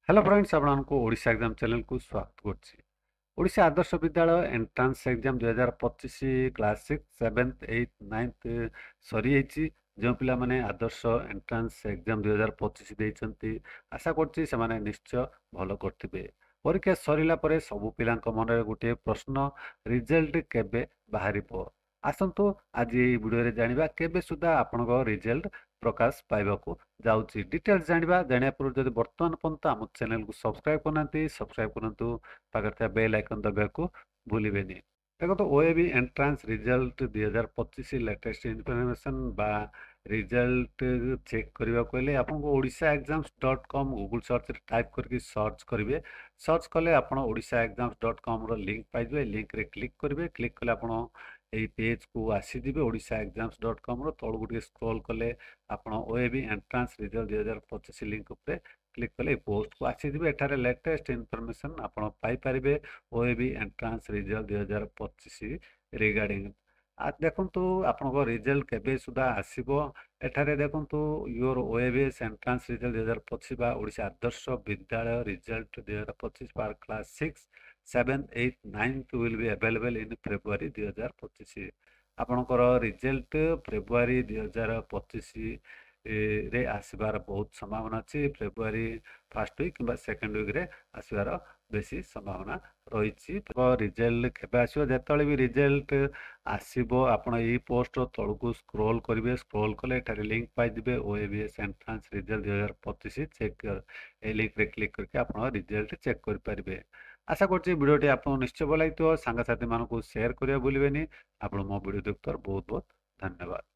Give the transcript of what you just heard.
Hello friends आपको Odisha exam channel को स्वागत करछि। Odisha Adarsh Vidyalaya entrance exam 2025 class 6 7th 8th 9th सरी जाइछि। जो पिला माने आदर्श एंट्रांस एग्जाम 2025 देइछन्ति आशा करछि से माने निश्चय भलो करथिबे। परीक्षा सरीला परे सब पिलांक मनरे गोटे प्रश्न रिजल्ट केबे बाहरिबो। आसंतु आज এই ভিডিওରେ ଜାଣିବା କେବେ ସୁଦ୍ଧା ଆପଣଙ୍କ ରିଜଲ୍ଟ ପ୍ରକାଶ ପାଇବାକୁ ଯାଉଛି। ଡିଟେଲ୍ସ ଜାଣିବା ପୂର୍ବରୁ ଯଦି ବର୍ତ୍ତମାନ ପର୍ଯ୍ୟନ୍ତ ଆମ ଚ୍ୟାନେଲକୁ ସବସ୍କ୍ରାଇବ୍ କରୁନାହାନ୍ତି ସବସ୍କ୍ରାଇବ୍ କରନ୍ତୁ, ପାଖରେ ଥିବା ବେଲ୍ ଆଇକନ୍ ଦବାବାକୁ ଭୁଲିବେନି। ଦେଖନ୍ତୁ OAB entrance result 2025 latest information ବା ରିଜଲ୍ଟ ଚେକ୍ କରିବାକୁ ହେଲେ ଆପଣଙ୍କୁ ଓଡ଼ିଶାଏକ୍ଜାମ୍ସ.com ଗୁଗଲ ସର୍ଚ୍ଚରେ ଟାଇପ୍ କରିକି ସର୍ଚ୍ଚ କରିବେ। ସର୍ଚ୍ଚ କଲେ ଆପଣ ଓଡ଼ିଶାଏକ୍ଜାମ୍ସ.comର ଲିଙ୍କ୍ ପାଇଯିବେ। ଲିଙ୍କ୍ରେ କ୍ଲିକ୍ କରିବେ। କ୍ଲିକ୍ କଲେ ଆପଣ এই পেଜକୁ ଆସିଯିବେ। ଓଡ଼ିଶାଏକ୍ଜାମ୍ସ.comର ତଳକୁ ଟିକେ ସ୍କ୍ରୋଲ୍ କଲେ ଆପଣ ଓଏବି ଏଣ୍ଟ୍ରାନ୍ସ ରିଜଲ୍ଟ 2025 ଲିଙ୍କ୍ ଉପରେ କ୍ଲିକ୍ କଲେ এই ପୋଷ୍ଟକୁ ଆସିଯିବେ। ଏଠାରେ ଲେଟେଷ୍ଟ ଇନଫର୍ମେସନ୍ ଆପଣ ପାଇପାରିବେ ଓଏବି ଏଣ୍ଟ୍ରାନ୍ସ ରିଜଲ୍ଟ 2025 ରିଗାର୍ଡିଂ। ଦେଖନ୍ତୁ ଆପଣଙ୍କ ରିଜଲ୍ଟ କେବେ ସୁଦ୍ଧା ଆସିବ। ଏଠାରେ ଦେଖନ୍ତୁ ୟୋର ଓଏବିଏସ୍ ଏଣ୍ଟ୍ରାନ୍ସ ରିଜଲ୍ଟ 2025 ବା ଓଡ଼ିଶା ଆଦର୍ଶ ବିଦ୍ୟାଳୟ result 2025 for class 6 7th 8th 9th will be available in February 2025। ଆପଣଙ୍କର ରିଜଲ୍ଟ ଫେବୃଆରୀ 2025 ରେ ଆସିବାର ବହୁତ ସମ୍ଭାବନା ଅଛି। ଫେବୃଆରୀ ଫାର୍ଷ୍ଟ ୱିକ୍ କିମ୍ବା ସେକେଣ୍ଡ ୱିକ୍ରେ ଆସିବାର ବେଶୀ ସମ୍ଭାବନା ରହିଛି। ରିଜଲ୍ଟ କେବେ ଆସିବ? ଯେତେବେଳେ ବି ରିଜଲ୍ଟ ଆସିବ ଆପଣ ଏଇ ପୋଷ୍ଟର ତଳକୁ ସ୍କ୍ରୋଲ୍ କରିବେ। ସ୍କ୍ରୋଲ୍ କଲେ ଏଠାରେ ଲିଙ୍କ୍ ପାଇଯିବେ ଓଏବିଏସ୍ ଏଣ୍ଟ୍ରାନ୍ସ ରିଜଲ୍ଟ 2025 ଚେକ୍। এই ଲିଙ୍କ୍ରେ କ୍ଲିକ୍ କରିକି ଆପଣ ରିଜଲ୍ଟ ଚେକ୍ କରିପାରିବେ। ଆଶା କରୁଛି ଭିଡ଼ିଓଟି ଆପଣଙ୍କୁ ନିଶ୍ଚୟ ଭଲ ଲାଗିଥିବ। ସାଙ୍ଗସାଥିମାନଙ୍କୁ ସେୟାର କରିବା ଭୁଲିବେନି। ଆପଣ ମୋ ଭିଡ଼ିଓ ଦେଖୁଥିବାରୁ ବହୁତ ବହୁତ ଧନ୍ୟବାଦ।